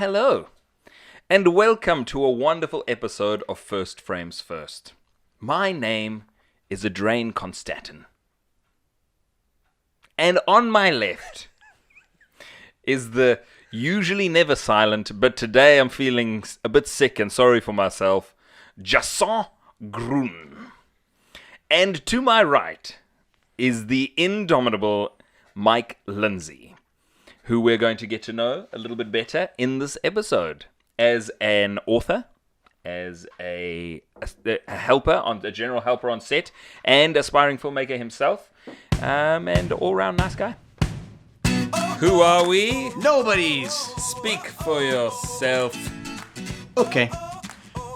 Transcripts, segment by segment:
hello, and welcome to a wonderful episode of First Frames First. My name is Adrain Constantin. And on my left is the usually never silent, but today I'm feeling a bit sick and sorry for myself, Jason Grun. And to my right is the indomitable Mike Lindsay, who we're going to get to know a little bit better in this episode as an author, as a general helper on set, and aspiring filmmaker himself, and all-round nice guy. Who are we? Nobodies! Speak for yourself. Okay.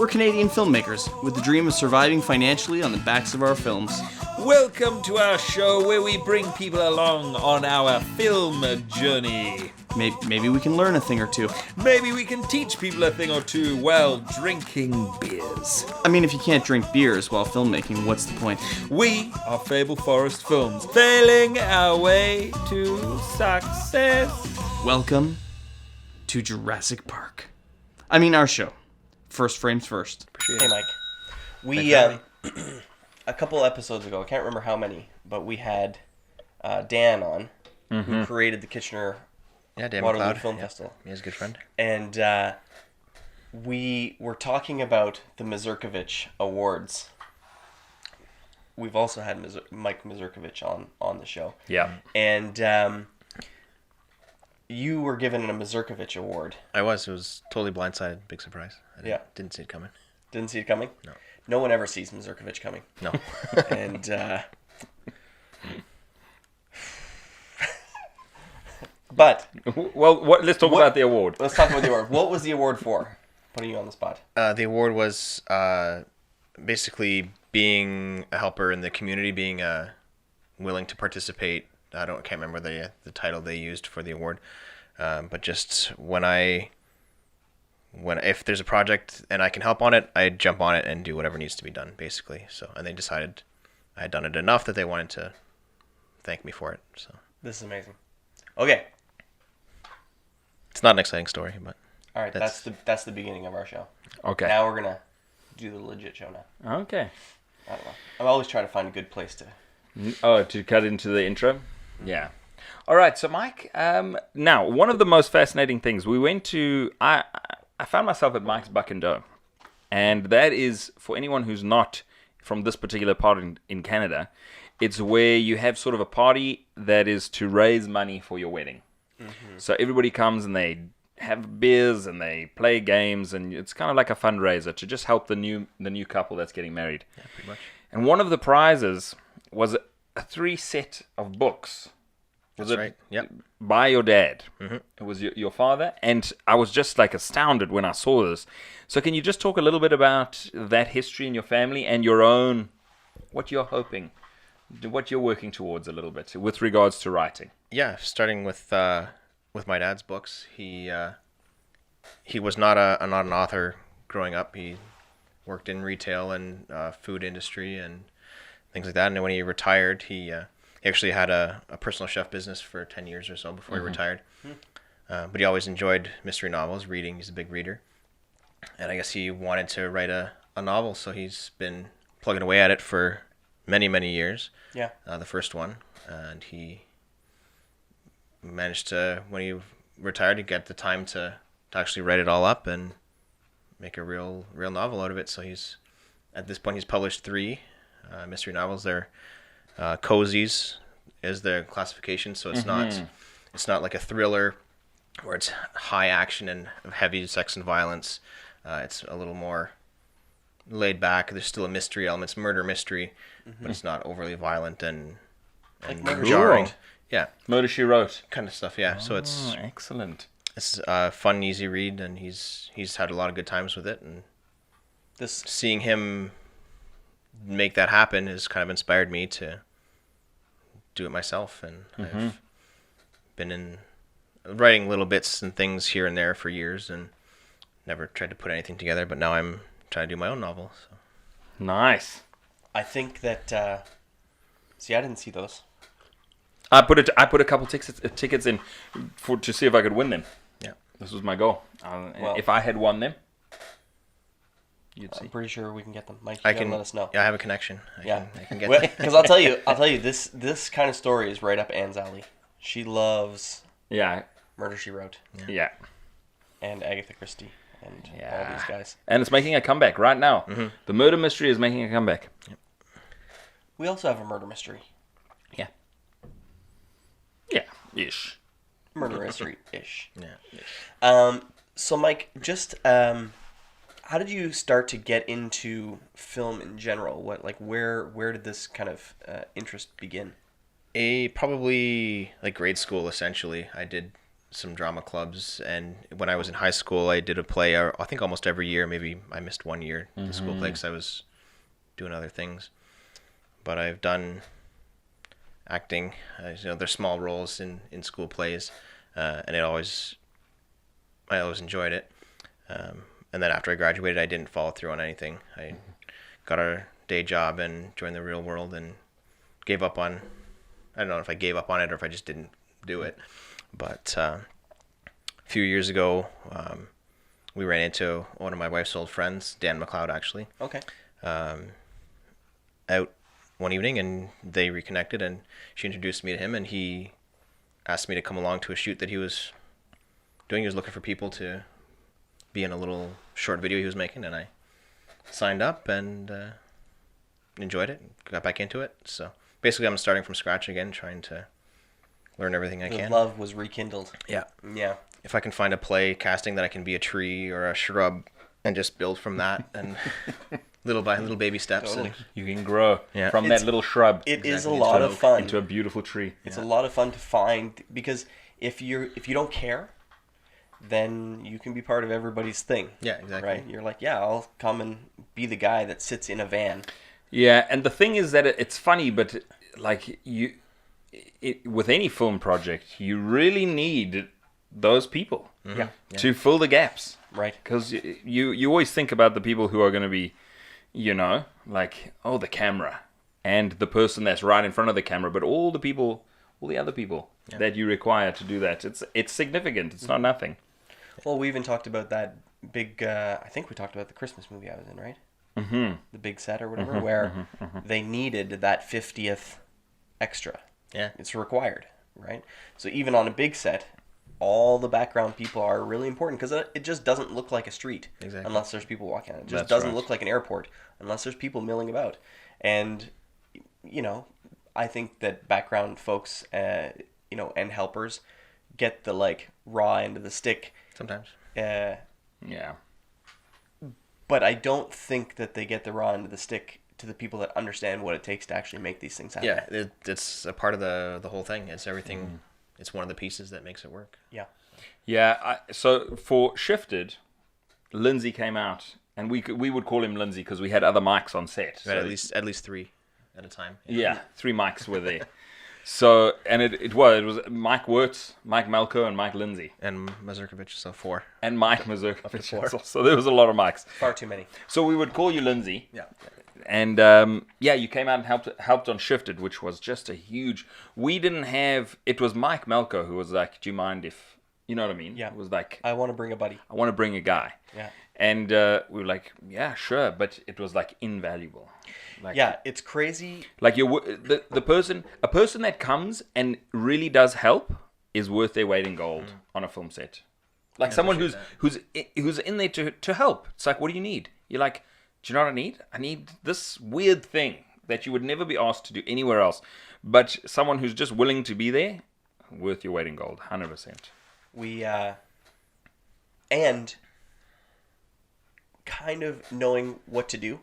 We're Canadian filmmakers with the dream of surviving financially on the backs of our films. Welcome to our show where we bring people along on our film journey. Maybe we can learn a thing or two. Maybe we can teach people a thing or two while drinking beers. I mean, if you can't drink beers while filmmaking, what's the point? We are Fable Forest Films, failing our way to success. Welcome to Jurassic Park. I mean, our show. First Frames First. Hey, Mike. We, a couple episodes ago, I can't remember how many, but we had Dan on, who created the Kitchener Waterloo Film Festival. He's a good friend. And we were talking about the Mazurkovich Awards. We've also had Mike Mazurkovich on the show. Yeah. And you were given a Mazurkovich Award. I was. It was totally blindsided. Big surprise. I didn't see it coming. Didn't see it coming? No. No one ever sees Mazurkovich coming. No. And but well, let's talk about the award. Let's talk about the award. What was the award for? Putting you on the spot. The award was basically being a helper in the community, being willing to participate. I can't remember the title they used for the award, but just if there's a project and I can help on it, I jump on it and do whatever needs to be done, basically. So, and they decided I had done it enough that they wanted to thank me for it. So this is amazing. Okay. It's not an exciting story, but all right. That's the beginning of our show. Okay. Now we're gonna do the legit show now. Okay. I don't know. I'm always trying to find a good place to. Oh, to cut into the intro? Yeah. All right. So, Mike. Now, one of the most fascinating things we went to. I found myself at Mike's Buck and Doe, and that is, for anyone who's not from this particular part in Canada, it's where you have sort of a party that is to raise money for your wedding. Mm-hmm. So everybody comes and they have beers and they play games, and it's kind of like a fundraiser to just help the new couple that's getting married. yeah, pretty much. And one of the prizes was a 3 set of books. That's right. Yep. By your dad. Mm-hmm. It was your father. And I was just like astounded when I saw this. So can you just talk a little bit about that history in your family and your own, what you're hoping, what you're working towards a little bit with regards to writing? Yeah, starting with my dad's books. He was not an author growing up. He worked in retail and food industry and things like that. And when he retired, he actually had a personal chef business for 10 years or so before he retired. But he always enjoyed mystery novels, reading. He's a big reader. And I guess he wanted to write a novel, so he's been plugging away at it for many, many years. Yeah. The first one. And he managed to, when he retired, to get the time to actually write it all up and make a real novel out of it. So at this point, he's published 3 mystery novels. They're cozies is the classification, so it's not like a thriller where it's high action and heavy sex and violence. It's a little more laid back. There's still a mystery element. It's murder mystery, but it's not overly violent and jarring. Yeah, Murder, She Wrote kind of stuff. Yeah, so it's excellent. It's a fun, easy read, and he's had a lot of good times with it. And seeing him make that happen has kind of inspired me to do it myself. And I've been writing little bits and things here and there for years and never tried to put anything together, but now I'm trying to do my own novel. So. Nice. I think that see, I didn't see those. I put a couple tickets in to see if I could win them. Yeah. This was my goal. Well- If I had won them, you'd see. I'm pretty sure we can get them. Mike, you gotta let us know. Yeah, I have a connection. I can get Because I'll tell you, this kind of story is right up Anne's alley. She loves Yeah, Murder, She Wrote, yeah. and Agatha Christie, and all these guys. And it's making a comeback right now. The murder mystery is making a comeback. We also have a murder mystery. Yeah. Yeah, ish. Murder mystery-ish. Yeah. So, Mike, just how did you start to get into film in general? Where did this kind of interest begin? Probably like grade school, essentially. I did some drama clubs, and when I was in high school, I did a play. I think almost every year. Maybe I missed 1 year the school play because I was doing other things. But I've done acting. There's small roles in school plays, and I always enjoyed it. And then after I graduated, I didn't follow through on anything. I got a day job and joined the real world and gave up on. I don't know if I gave up on it or if I just didn't do it. But a few years ago, we ran into one of my wife's old friends, Dan McLeod, actually. Okay. Out one evening, and they reconnected, and she introduced me to him, and he asked me to come along to a shoot that he was doing. He was looking for people to be in a little short video he was making, and I signed up and enjoyed it, got back into it. So basically I'm starting from scratch again, trying to learn everything I can. The love was rekindled. Yeah. Yeah. If I can find a play casting that I can be a tree or a shrub and just build from that, and little by little baby steps. Totally. And You can grow from It's- that little shrub. It is a lot of fun. Into a beautiful tree. It's a lot of fun to find, because if you don't care, then you can be part of everybody's thing. Yeah, exactly. Right? You're like, yeah, I'll come and be the guy that sits in a van. Yeah, and the thing is that it's funny, but like with any film project, you really need those people to fill the gaps. Right. Because you always think about the people who are going to be, like, the camera and the person that's right in front of the camera, but all the other people that you require to do that. It's significant. It's not nothing. Well, we even talked about that big, I think we talked about the Christmas movie I was in, right? Mm-hmm. The big set or whatever, where they needed that 50th extra. Yeah. It's required, right? So even on a big set, all the background people are really important, because it just doesn't look like a street unless there's people walking on it. It just doesn't look like an airport unless there's people milling about. And, I think that background folks, and helpers get the, like, raw end of the stick. sometimes. Yeah. But I don't think that they get the raw end of the stick to the people that understand what it takes to actually make these things happen. Yeah, it's a part of the whole thing. It's everything. It's one of the pieces that makes it work. Yeah. Yeah. So for Shifted, Lindsay came out, and we would call him Lindsay because we had other mics on set. Right, So at least 3 at a time. Yeah, 3 mics were there. So, and it was Mike Wirtz, Mike Malko, and Mike Lindsay. And Mazurkovic, so 4. And Mike Mazurkovic. So there was a lot of mics. Far too many. So we would call you Lindsay. Yeah. And you came out and helped on Shifted, which was just a huge. We didn't have. It was Mike Malko who was like, "Do you mind if you know what I mean?" Yeah. It was like, I want to bring a buddy. "I want to bring a guy." Yeah. And we were like, "Yeah, sure," but it was like invaluable. Like, Yeah, it's crazy. Like a person that comes and really does help is worth their weight in gold on a film set. Like someone who's in there to help. It's like, what do you need? You're like, do you know what I need? I need this weird thing that you would never be asked to do anywhere else. But someone who's just willing to be there, worth your weight in gold, 100%. We and kind of knowing what to do.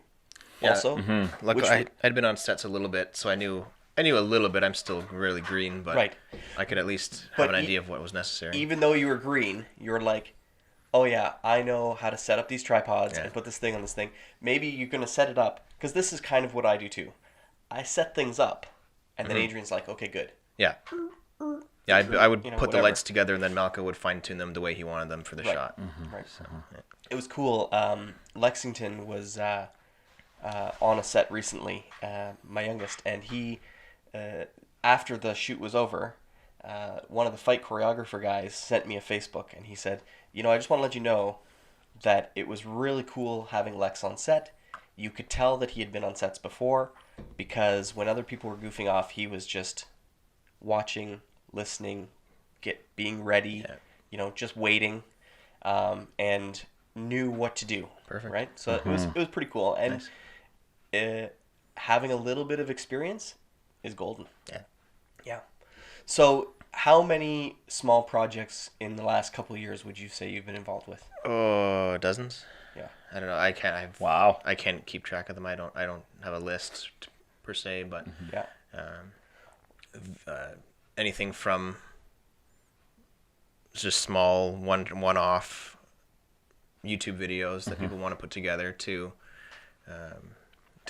Also, Luckily, I'd been on sets a little bit, so I knew a little bit. I'm still really green, but Right. I could at least have an idea of what was necessary. even though you were green, you were like, oh yeah, I know how to set up these tripods and put this thing on this thing. Maybe you're going to set it up, because this is kind of what I do too. I set things up, and then Adrian's like, okay, good. Yeah. Yeah, I would put the whatever. lights together, and then Malco would fine-tune them the way he wanted them for the shot. Right. It was cool. Lexington was on a set recently, my youngest, and he, after the shoot was over, one of the fight choreographer guys sent me a Facebook, and he said, I just want to let you know that it was really cool having Lex on set. You could tell that he had been on sets before, because when other people were goofing off, he was just watching, listening, being ready, just waiting, and knew what to do. Perfect. Right? So it was pretty cool. And nice. Having a little bit of experience is golden. Yeah. So how many small projects in the last couple of years would you say you've been involved with? Oh, dozens. Yeah. I don't know. Wow. I can't keep track of them. I don't have a list per se, but anything from just small one-off YouTube videos that people want to put together to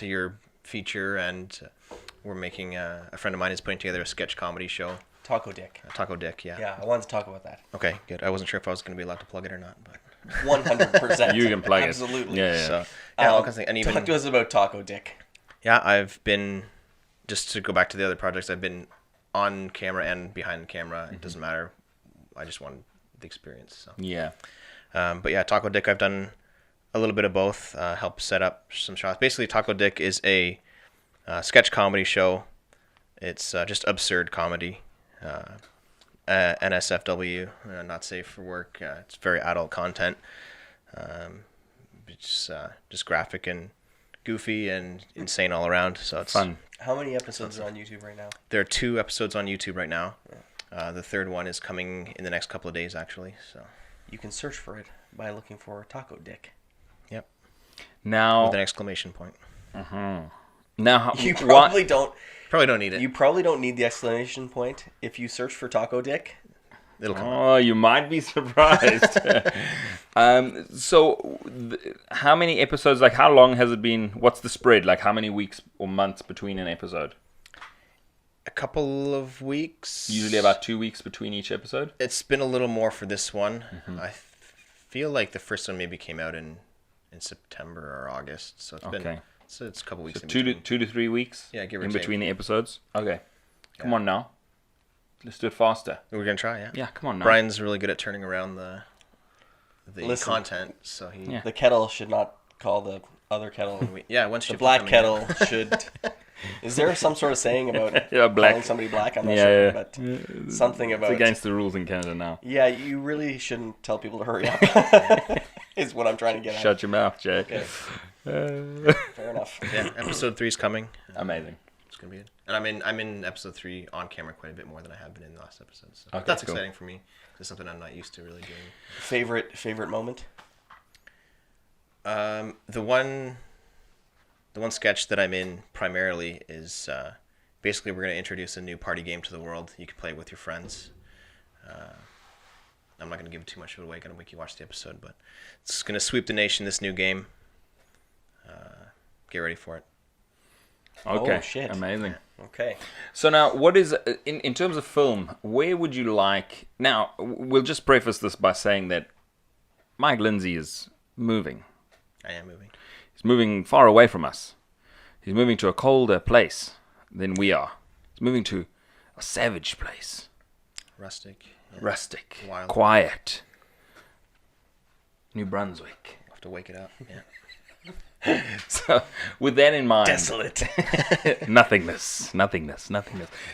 your feature, and we're making a friend of mine is putting together a sketch comedy show. Taco Dick. Taco Dick, yeah. Yeah, I wanted to talk about that. Okay, good. I wasn't sure if I was going to be allowed to plug it or not, but 100%. You can plug Absolutely. it. Yeah. So, all kinds of things. And even talk to us about Taco Dick. Yeah, I've been, just to go back to the other projects, I've been on camera and behind the camera. It doesn't matter. I just want the experience. So. Yeah. But yeah, Taco Dick, I've done a little bit of both. Helped set up some shots. Basically, Taco Dick is a sketch comedy show. It's just absurd comedy. NSFW, not safe for work. It's very adult content. It's just graphic and goofy and insane all around. So it's fun. How many episodes are on YouTube right now? There are 2 episodes on YouTube right now. The third one is coming in the next couple of days, actually. So you can search for it by looking for Taco Dick. Yep. Now with an exclamation point. Now you probably don't. Probably don't need it. You probably don't need the exclamation point if you search for Taco Dick. It'll come. Oh, you might be surprised. So, how many episodes? Like, how long has it been? What's the spread? Like, how many weeks or months between an episode? A couple of weeks. Usually about 2 weeks between each episode. It's been a little more for this one. I feel like the first one maybe came out in September or August, so it's been. So it's a couple weeks. So 2 to 3 weeks. Yeah, give or in take. Between the episodes. Okay, come on now. Let's do it faster. We're gonna try, yeah. Yeah, come on now. Brian's really good at turning around the Listen, content, so he. Yeah. The kettle should not call the other kettle. Once the black kettle should. Is there some sort of saying about calling somebody black? I'm not sure, but something about. It's against the rules in Canada now. Yeah, you really shouldn't tell people to hurry up. Is what I'm trying to get at. Shut your mouth, Jack. Okay. Fair enough. Yeah, episode 3 is coming. Amazing. It's gonna be good. And I'm in episode 3 on camera quite a bit more than I have been in the last episode. So Okay, that's cool. exciting for me. It's something I'm not used to really doing. Favorite moment? The one sketch that I'm in primarily is basically we're going to introduce a new party game to the world. You can play with your friends. I'm not going to give too much of it away. Going to make you watch the episode, but it's going to sweep the nation. This new game. Get ready for it. Okay. Oh, shit. Amazing. Okay. So now, what is in terms of film? Where would you like? Now, we'll just preface this by saying that Mike Lindsay is moving. I am moving. He's moving far away from us. He's moving to a colder place than we are. He's moving to a savage place. Rustic. Yeah. Rustic. Wild. Quiet. New Brunswick. I'll have to wake it up. Yeah. So, with that in mind, Desolate. nothingness.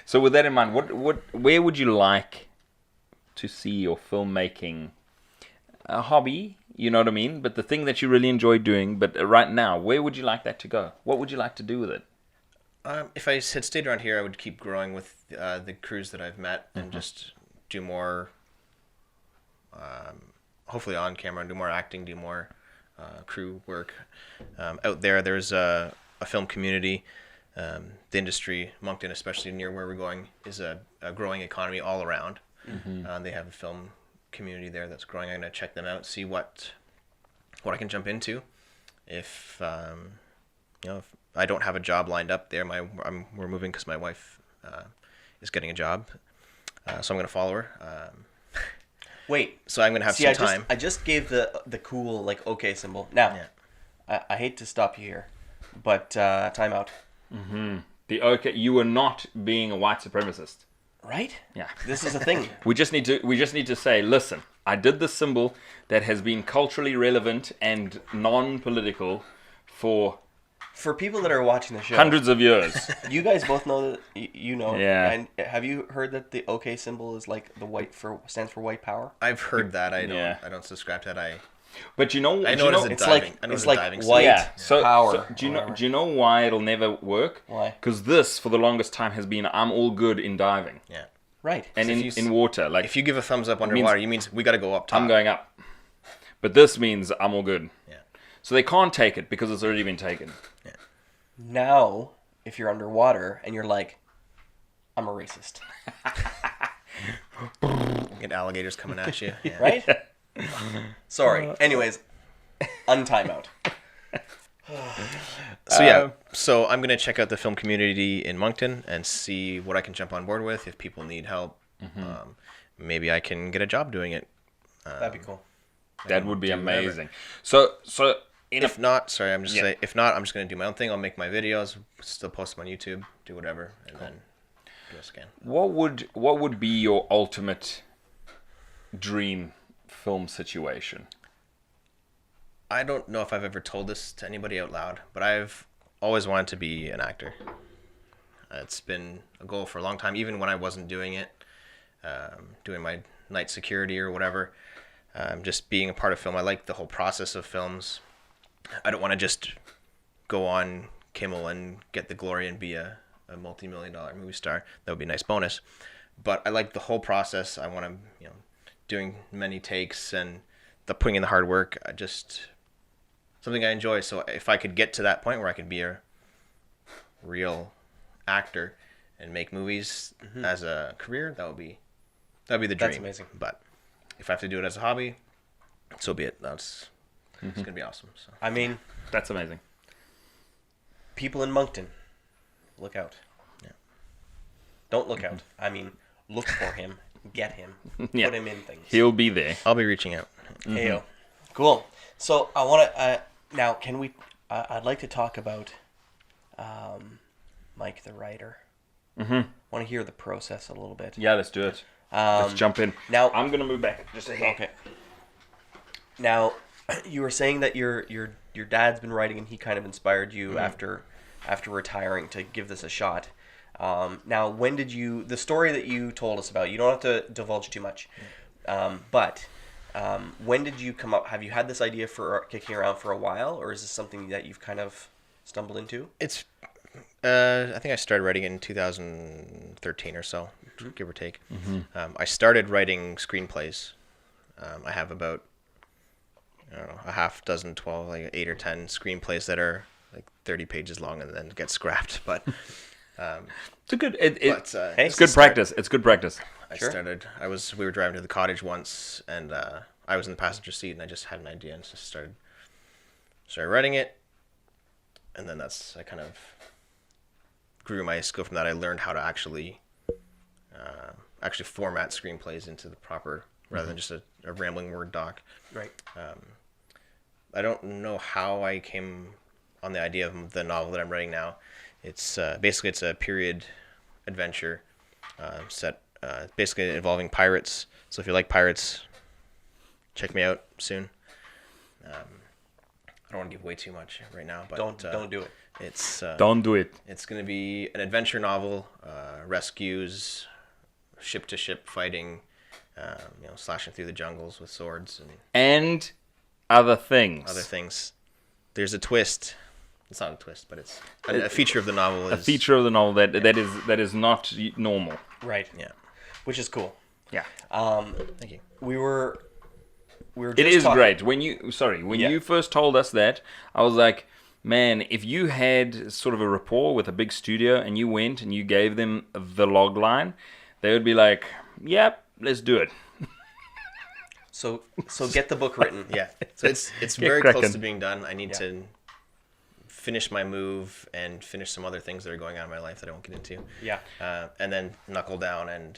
So, with that in mind, where would you like to see your filmmaking hobby? You know what I mean? But the thing that you really enjoy doing. But right now, where would you like that to go? What would you like to do with it? If I had stayed around here, I would keep growing with the crews that I've met and just do more. Hopefully on camera, do more acting, do more. Crew work out there. There's a film community. The industry, Moncton, especially near where we're going, is a growing economy all around. They have a film community there that's growing. I'm gonna check them out, see what I can jump into. If if I don't have a job lined up there, we're moving because my wife is getting a job, so I'm gonna follow her. Wait. So I'm gonna have some time. I just gave the cool okay symbol. Now, I hate to stop you here, but time out. The okay, you were not being a white supremacist. Right? Yeah. This is a thing. We just need to say, listen, I did this symbol that has been culturally relevant and non-political for people that are watching the show, hundreds of years. you guys both know that you know. Yeah. And have you heard that the OK symbol is like the white stands for white power? I've heard that. I Yeah. don't subscribe to that. But you know, I know it is a it's diving. like I know it's a like diving white yeah. So power. do you know why it'll never work? Why? Because this, for the longest time, has been I'm all good in diving Yeah. Right. and So in water. Like If you give a thumbs up underwater, you means we got to go up top. I'm going up, but this means I'm all good. Yeah. So they can't take it because it's already been taken. Now, if you're underwater and you're like, I'm a racist, Get alligators coming at you. Yeah. right? Sorry. Anyways, untime out. So yeah, so I'm gonna check out the film community in Moncton and see what I can jump on board with. If people need help, maybe I can get a job doing it. That'd be cool. That would be do whatever. amazing. So If not, sorry, I'm just Yeah. saying. If not, I'm just gonna do my own thing. I'll make my videos, still post them on YouTube, do whatever, and then do a scan. what would be your ultimate dream film situation? I don't know if I've ever told this to anybody out loud, but I've always wanted to be an actor. It's been a goal for a long time, even when I wasn't doing it, doing my night security or whatever. Just being a part of film. I like the whole process of films. I don't want to just go on Kimmel and get the glory and be a multi-million-dollar movie star. That would be a nice bonus. But I like the whole process. I want to, doing many takes and the putting in the hard work. Something I enjoy. So if I could get to that point where I could be a real actor and make movies as a career, that'd be the dream. That's amazing. But if I have to do it as a hobby, so be it. It's gonna be awesome. So I mean, That's amazing. people in Moncton, look out. Yeah. Don't look out. I mean, look for him, get him, Yeah. put him in things. He'll be there. I'll be reaching out. Heyo. Cool. So I want to now. Can we? I'd like to talk about Mike the writer. Want to hear the process a little bit. Yeah, let's do it. Let's jump in. Now I'm gonna move back just a hair. Okay. Now, you were saying that your dad's been writing, and he kind of inspired you after retiring to give this a shot. Now, when did the story that you told us about? You don't have to divulge too much, but when did you come up? Have you had this idea for kicking around for a while, or is this something that you've kind of stumbled into? It's I think I started writing it in 2013 or so, give or take. I started writing screenplays. I have about, I don't know, a half dozen, 12, like 8 or 10 screenplays that are like 30 pages long and then get scrapped. But It's a good. Hey, It's good practice. It's good practice. we were driving to the cottage once, and I was in the passenger seat, and I just had an idea and just started writing it. And then I kind of grew my skill from that. I learned how to actually format screenplays into the proper, rather than just a rambling Word doc. Right. I don't know how I came on the idea of the novel that I'm writing now. It's basically it's a period adventure set, basically involving pirates. So if you like pirates, check me out soon. I don't want to give away too much right now, but Don't do it. It's Don't do it. It's going to be an adventure novel, rescues, ship to ship fighting, slashing through the jungles with swords and And other things. There's a twist. It's not a twist, but it's a feature of the novel. A feature of the novel that is not normal. Right. Yeah. Which is cool. Yeah. Thank you. We were It just is talking- great. When you first told us that, I was like, man, if you had sort of a rapport with a big studio and you went and you gave them the log line, they would be like, yep, let's do it. So get the book written. Yeah. So it's very cracking. close to being done. I need to finish my move and finish some other things that are going on in my life that I won't get into. Yeah. And then knuckle down and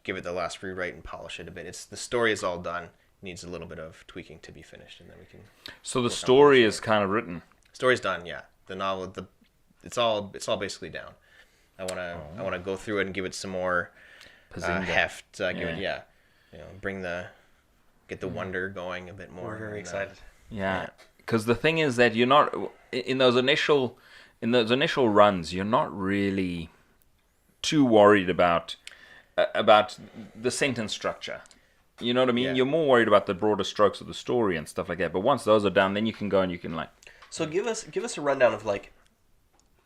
give it the last rewrite and polish it a bit. The story is all done. It needs a little bit of tweaking to be finished, and then we can. So the story is kind of written. Story's done. Yeah. The novel. It's all basically down. I wanna go through it and give it some more heft. Give it, get the wonder going a bit more. We're very excited. Yeah, because the thing is that you're not in those initial runs. You're not really too worried about the sentence structure. You know what I mean? Yeah. You're more worried about the broader strokes of the story and stuff like that. But once those are done, then you can go and you can like. So give us a rundown of like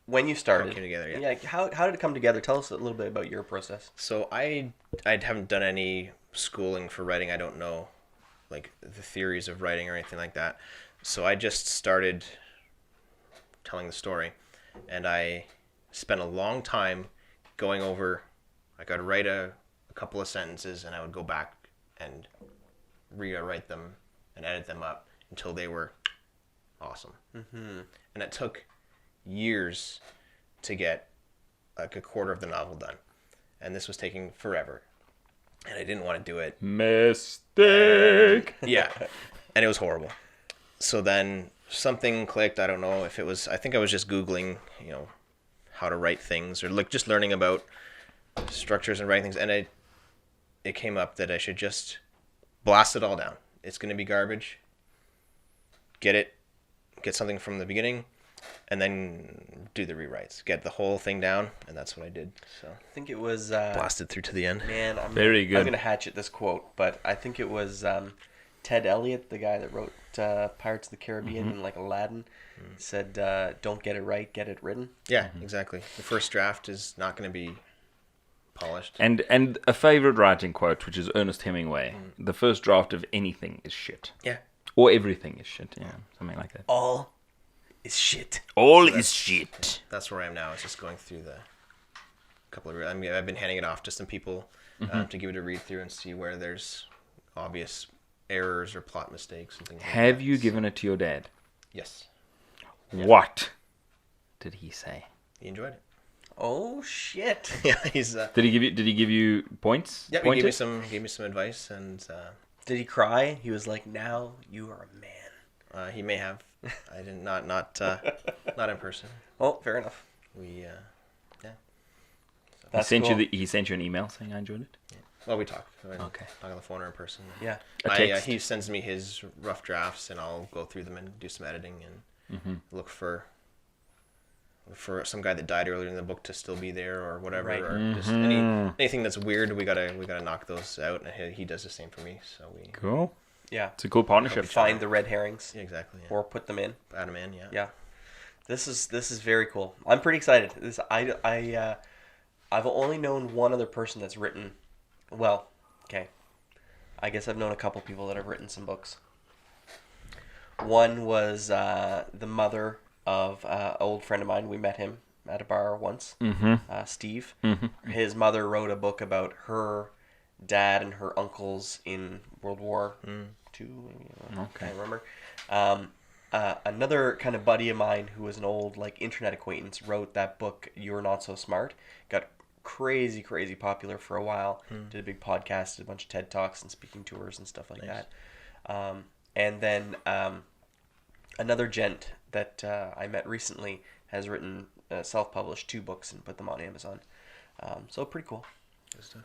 when you started. How it came together, yeah. Yeah. How did it come together? Tell us a little bit about your process. So I haven't done any schooling for writing. I don't know like the theories of writing or anything like that. So I just started telling the story, and I spent a long time going over. Like I'd write a couple of sentences, and I would go back and rewrite them and edit them up until they were awesome. Mm-hmm. And it took years to get like a quarter of the novel done, and this was taking forever, and I didn't want to do it. Mistake. Yeah, and it was horrible. So then something clicked. I don't know if it was. I think I was just Googling, how to write things, or like just learning about structures and writing things, and it came up that I should just blast it all down. It's going to be garbage. Get something from the beginning, and then do the rewrites. Get the whole thing down, and that's what I did. So I think it was blasted through to the end. Man, Very good. I'm gonna hatchet this quote, but I think it was Ted Elliott, the guy that wrote Pirates of the Caribbean and like Aladdin, said, "Don't get it right, get it written." Yeah, exactly. The first draft is not going to be polished. And a favorite writing quote, which is Ernest Hemingway: "The first draft of anything is shit." Yeah. Or everything is shit. Yeah, something like that. All is shit. All is shit. That's where I am now. It's just going through the couple of. I've been handing it off to some people to give it a read through and see where there's obvious errors or plot mistakes and things. Have like that. you given it to your dad? Yes. What did he say? He enjoyed it. Oh shit! Yeah, he's. Did he give you points? Yeah, he gave me some advice, and Did he cry? He was like, "Now you are a man." he may have. I did not in person. Oh, fair enough. We That's he sent cool. he sent you an email saying I enjoyed it. Well, we talk. Okay. Talk on the phone or in person. Yeah. A text. He sends me his rough drafts, and I'll go through them and do some editing and look for some guy that died earlier in the book to still be there or whatever, Right. or just anything that's weird. We gotta knock those out, and he does the same for me. So we Cool. Yeah. It's a cool partnership. Find the red herrings yeah, exactly or put them in. add 'em in. Yeah. Yeah. This is very cool. I'm pretty excited. I've only known one other person that's written. Well, okay. I guess I've known a couple people that have written some books. One was the mother of an old friend of mine. We met him at a bar once. Steve. His mother wrote a book about her dad and her uncles in World War II. I can't remember. Another kind of buddy of mine who was an old like internet acquaintance wrote that book, You're Not So Smart. Got crazy popular for a while. Did a big podcast, did a bunch of TED Talks and speaking tours and stuff like that. And then another gent that I met recently has written self-published 2 books and put them on Amazon. So pretty cool. Good stuff.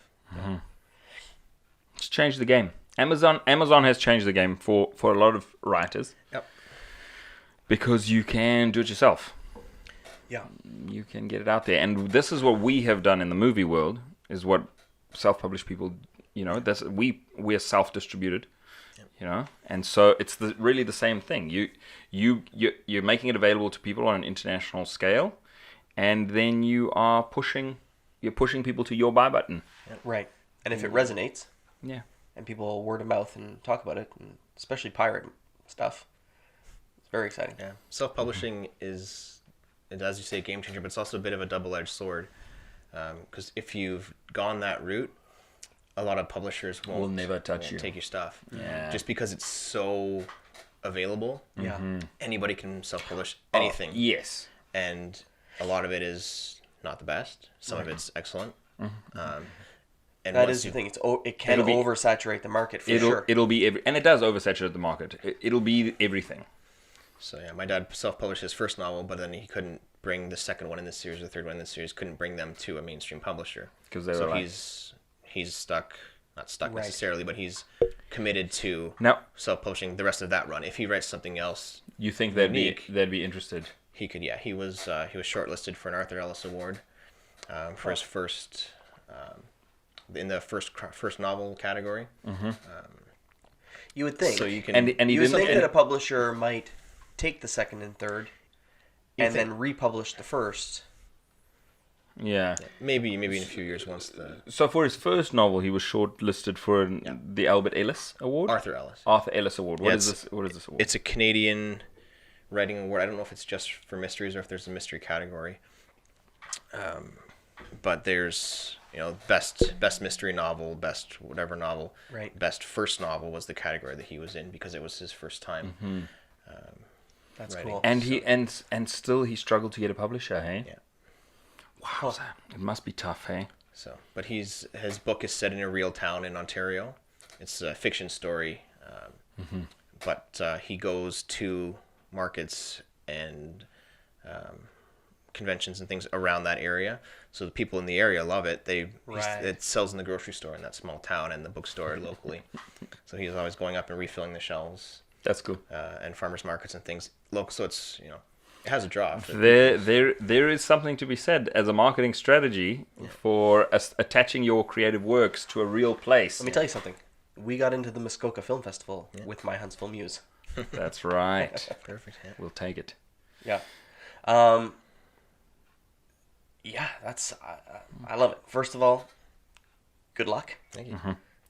It's changed the game. Amazon has changed the game for a lot of writers. Yep. Because you can do it yourself. Yeah. You can get it out there. And this is what we have done in the movie world, is what self-published people, we're self-distributed, and so it's really the same thing. You're making it available to people on an international scale, and then you're pushing people to your buy button. Right. And if it resonates, Yeah. and people word of mouth and talk about it, and especially pirate stuff, it's very exciting. Yeah. Self-publishing is, as you say, a game changer, but it's also a bit of a double-edged sword. Because if you've gone that route, a lot of publishers Will never touch you. take your stuff. Yeah. Just because it's so available. Yeah. Anybody can self-publish anything. Yes. And a lot of it is not the best. Some of it's excellent. And That once is the you- thing. It can It'll be- oversaturate the market for sure. It'll be and it does oversaturate the market. It'll be everything. So yeah, my dad self-published his first novel, but then he couldn't bring the second one in this series, the third one in this series, couldn't bring them to a mainstream publisher. 'Cause they so were like- he's not stuck Right. necessarily, but he's committed to Now, self-publishing the rest of that run. If he writes something else, you think Unique. they'd be interested? he could. Yeah, he was shortlisted for an Arthur Ellis Award for his first in the first novel category. You would think. So you can. And he You would didn't. think that a publisher might take the second and third, and then republish the first. Yeah. maybe in a few years once the So for his first novel, he was shortlisted for the Albert Ellis Award. Arthur Ellis. Arthur Ellis Award. What Yeah, is this? What is this award? It's a Canadian writing award. I don't know if it's just for mysteries or if there's a mystery category. But there's best mystery novel, best whatever novel, Right. best first novel was the category that he was in because it was his first time. That's writing. cool. And he and still he struggled to get a publisher. Hey. Yeah. Wow. It must be tough. Hey. So, but his book is set in a real town in Ontario. It's a fiction story, but he goes to markets and conventions and things around that area. So the people in the area love it. Right. It sells in the grocery store in that small town and the bookstore locally. So he's always going up and refilling the shelves That's cool. and farmers markets and things local. So it's it has a draw. There is something to be said as a marketing strategy for attaching your creative works to a real place. Let me tell you something. We got into the Muskoka Film Festival with My Huntsville Muse. That's right. Perfect. Yeah. We'll take it. Yeah. Yeah, that's... I love it. First of all, good luck. Thank you.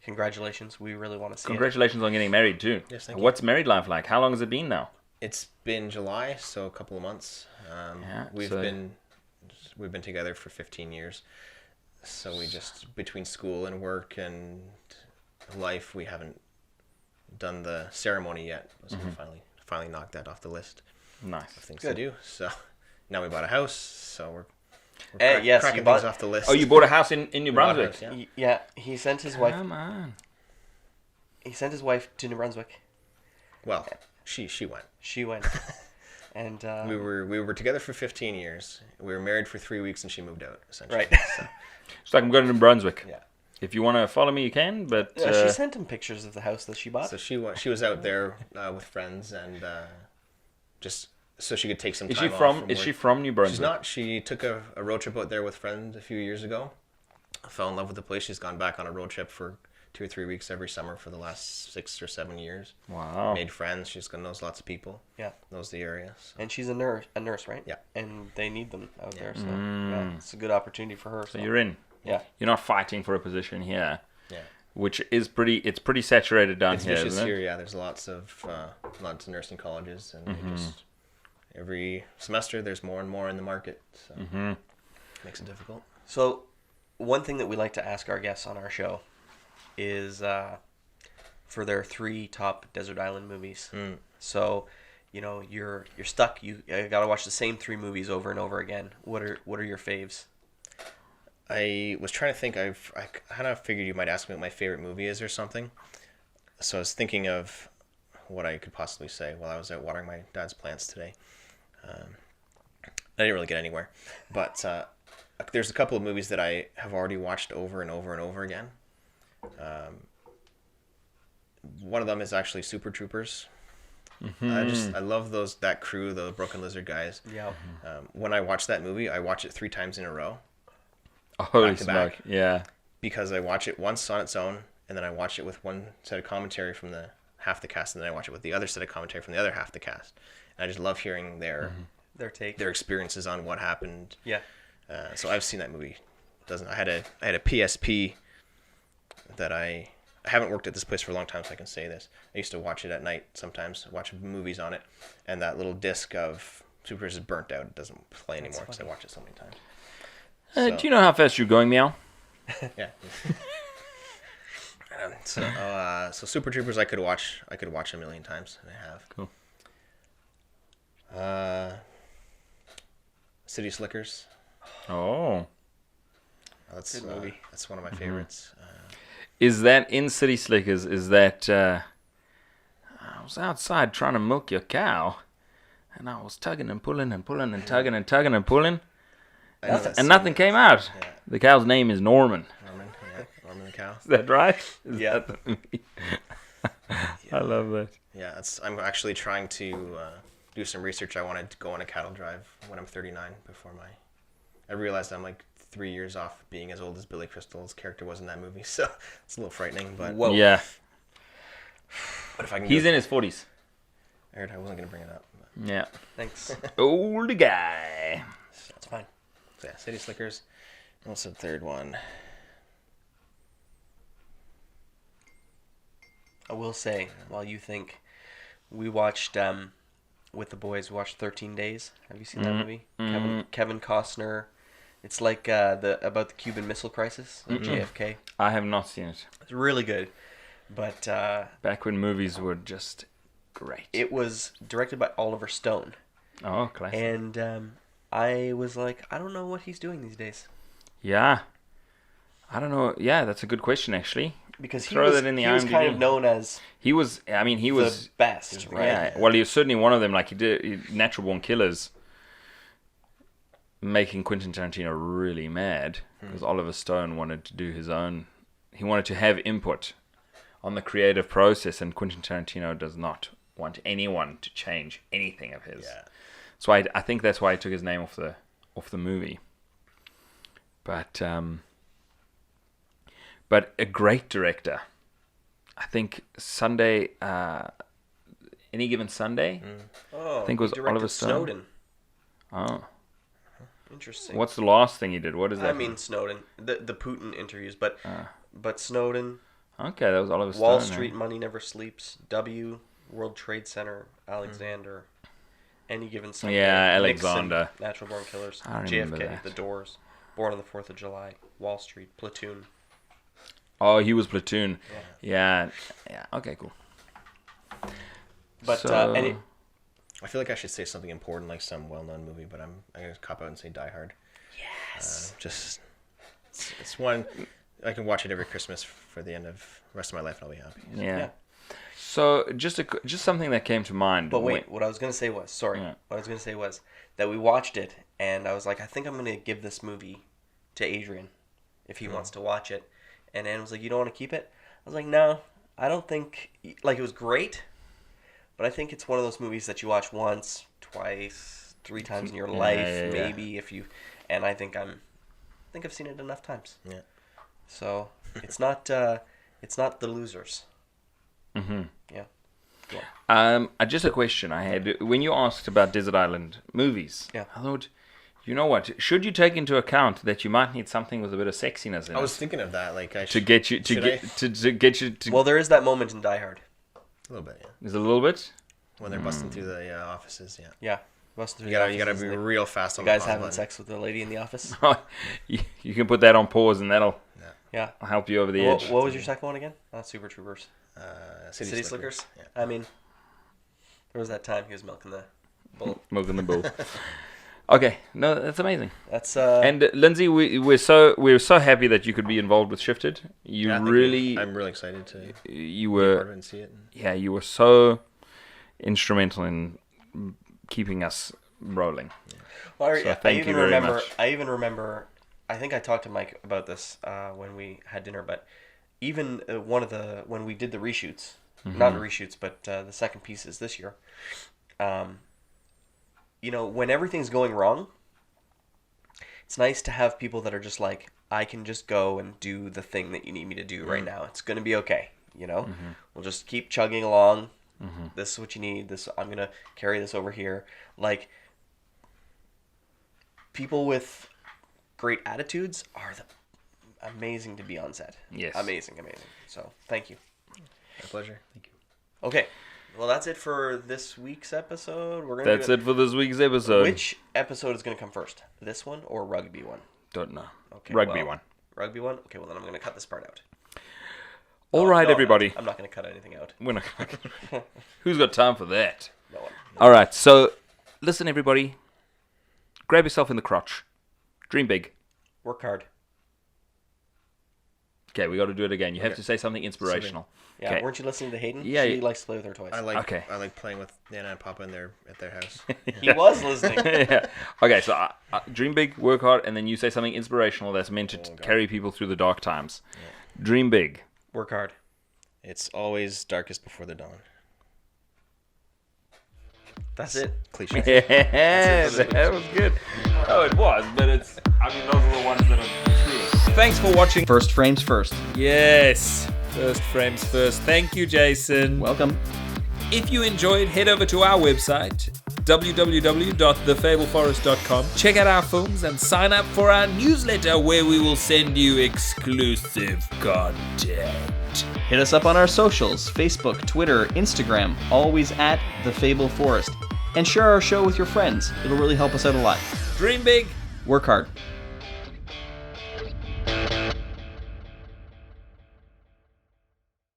Congratulations. We really want to see it. Congratulations on getting married too. Yes, thank you. What's married life like? How long has it been now? It's been July, so a couple of months. We've been together for 15 years. So we just between school and work and life, we haven't done the ceremony yet. So we finally knocked that off the list Nice. of things Good. to do. So now we bought a house, so we're Yes, cracking you bought... things off the list. Oh, you bought a house in New We bought a Brunswick? house, yeah. Yeah, he sent his wife... Come on. He sent his wife to New Brunswick. Well, she went. She went. And... We were together for 15 years. We were married for 3 weeks, and she moved out essentially. Right. So, It's like I'm going to New Brunswick. Yeah. If you want to follow me, you can. But She sent him pictures of the house that she bought. so she was out there with friends and just so she could take some is time she off from? from Is work. she from New Brunswick? She's not. She took a road trip out there with friends a few years ago. Fell in love with the place. She's gone back on a road trip for 2 or 3 weeks every summer for the last 6 or 7 years. Wow. Made friends. She's knows lots of people. Yeah. Knows the area. So. And she's a nurse, right? Yeah. And they need them out there, so yeah, it's a good opportunity for her. So you're in. Yeah. You're not fighting for a position here, Yeah. which is pretty saturated down It's here, vicious isn't here. it? Yeah. There's lots of nursing colleges, and they just every semester there's more and more in the market. So makes it difficult. So, one thing that we like to ask our guests on our show is for their 3 top desert island movies. So, you're stuck. You got to watch the same 3 movies over and over again. What are your faves? I was trying to think. I kind of figured you might ask me what my favorite movie is or something. So I was thinking of what I could possibly say while I was out watering my dad's plants today. I didn't really get anywhere, but there's a couple of movies that I have already watched over and over and over again. One of them is actually Super Troopers. I love that crew, the Broken Lizard guys. Yeah. When I watch that movie, I watch it 3 times in a row. Holy Back to smoke! back. Yeah. Because I watch it once on its own, and then I watch it with one set of commentary from the half the cast, and then I watch it with the other set of commentary from the other half the cast. And I just love hearing their Their take. experiences on what happened. Yeah. So I've seen that movie. I had a PSP that I haven't worked at this place for a long time, so I can say this. I used to watch it at night sometimes, watch movies on it, and that little disc of Supers is burnt out. It doesn't play anymore because I watch it so many times. Do you know how fast you're going, Meow? Yeah. So Super Troopers I could watch a million times, and I have. Cool. City Slickers. Oh. That's Good movie. That's one of my favorites. Is that in City Slickers? Is that I was outside trying to milk your cow, and I was tugging and pulling and pulling and tugging and tugging and pulling, I know that and nothing came out. Yeah. The cow's name is Norman. Norman, yeah. Norm and the Cow. Is that right? Is Yeah. that the movie? I love that. Yeah, I'm actually trying to do some research. I wanted to go on a cattle drive when I'm 39 before I realized I'm like 3 years off being as old as Billy Crystal's character was in that movie, so it's a little frightening. But Whoa. Yeah. but if I can, He's in his 40s. I heard I wasn't gonna bring it up. But, Yeah. Thanks. Old guy. That's fine. so yeah, City Slickers. What's the third one? I will say, while you think, we watched with the boys. We watched 13 Days. Have you seen that movie? Kevin Costner. It's like about the Cuban Missile Crisis, JFK. I have not seen it. It's really good, but Back when movies were just great. it was directed by Oliver Stone, Oh, classic. and I was like, I don't know what he's doing these days. Yeah. I don't know. Yeah, that's a good question, actually. Because he Throw was, that in the he was kind IMDb. of known as He was the best, right? Yeah, well, he was certainly one of them. Like, he did Natural Born Killers, making Quentin Tarantino really mad because Oliver Stone wanted to do his own. He wanted to have input on the creative process, and Quentin Tarantino does not want anyone to change anything of his. Yeah. So I think that's why he took his name off the movie. But a great director. I think Sunday, Any Given Sunday. Oh, I think it was he directed Oliver Stone. Snowden. Oh, Interesting. what's the last thing he did? What is that? I mean Snowden, the Putin interviews, but Snowden, Okay, that was Oliver Stone. Wall eh? Street, Money Never Sleeps, W, World Trade Center, Alexander, Any Given Sunday, Yeah, Nixon, Alexander. Natural Born Killers, I don't remember JFK, that. The Doors, Born on the 4th of July, Wall Street, Platoon. Oh, he was Platoon. Yeah. Okay, cool. But So- I feel like I should say something important, like some well-known movie, but I'm gonna cop out and say Die Hard. Yes. It's one I can watch it every Christmas for the rest of my life, and I'll be happy. Yeah. So just something that came to mind. But wait, what I was gonna say was that we watched it, and I was like, I think I'm gonna give this movie to Adrian if he wants to watch it. And Anne was like, you don't want to keep it? I was like, no, I don't think... Like, it was great, but I think it's one of those movies that you watch once, twice, 3 times in your life, maybe, if you... And I think I've seen it enough times. Yeah. So, it's not The Losers. Mm-hmm. Yeah. Go on. Just a question I had. When you asked about Desert Island movies, Yeah. I thought, you know what? Should you take into account that you might need something with a bit of sexiness in I it was thinking of that, like to get you to Well, there is that moment in Die Hard. a little bit, yeah. Is it a little bit? When they're busting through the offices, yeah. Yeah. Busting through You the gotta offices be and the real fast on guys the pause having button. sex with the lady in the office. you can put that on pause and that'll Yeah. help you over the What, edge. what was your second one again? Super Troopers. City Slickers. Yeah. I mean, there was that time he was milking the bull. Milking the bull. Okay, no, that's amazing. That's And Lindsay, we're so happy that you could be involved with Shifted. Yeah, thank really, I'm really excited to you be part of were, it and see it. yeah, you were so instrumental in keeping us rolling. Well, So thank you very much. I even remember. I think I talked to Mike about this when we had dinner. But even when we did the reshoots, not the reshoots, but the second pieces this year. When everything's going wrong, it's nice to have people that are just like, I can just go and do the thing that you need me to do right now. It's gonna be okay. We'll just keep chugging along. This is what you need. I'm gonna carry this over here. Like, people with great attitudes are amazing to be on set. Yes. Amazing. So, thank you. My pleasure. Thank you. Okay. Well, that's it for this week's episode. That's it for this week's episode. Which episode is going to come first? This one or Rugby one? Don't know. Okay. Rugby one. Rugby one? Okay, well, then I'm going to cut this part out. All right, No, everybody. I'm not going to cut anything out. We're not. Who's got time for that? No one. All right, so listen, everybody. Grab yourself in the crotch. Dream big. Work hard. Okay, we got to do it again. You have to say something inspirational. Yeah, Okay. weren't you listening to Hayden? Yeah, She yeah. likes to play with her toys. I like Okay. playing with Nana and Papa at their house. He was listening. Yeah. Okay, so dream big, work hard, and then you say something inspirational that's meant to carry people through the dark times. Dream big. Work hard. It's always darkest before the dawn. That's it. Cliche. Yeah, that was good. Oh, it was, but it's... I mean, those are the ones that are true. Thanks for watching. First frames first. Yes, first frames first. Thank you, Jason. Welcome. If you enjoyed, head over to our website, www.thefableforest.com. Check out our films and sign up for our newsletter where we will send you exclusive content. Hit us up on our socials, Facebook, Twitter, Instagram, always at The Fable Forest. And share our show with your friends. It'll really help us out a lot. Dream big. Work hard.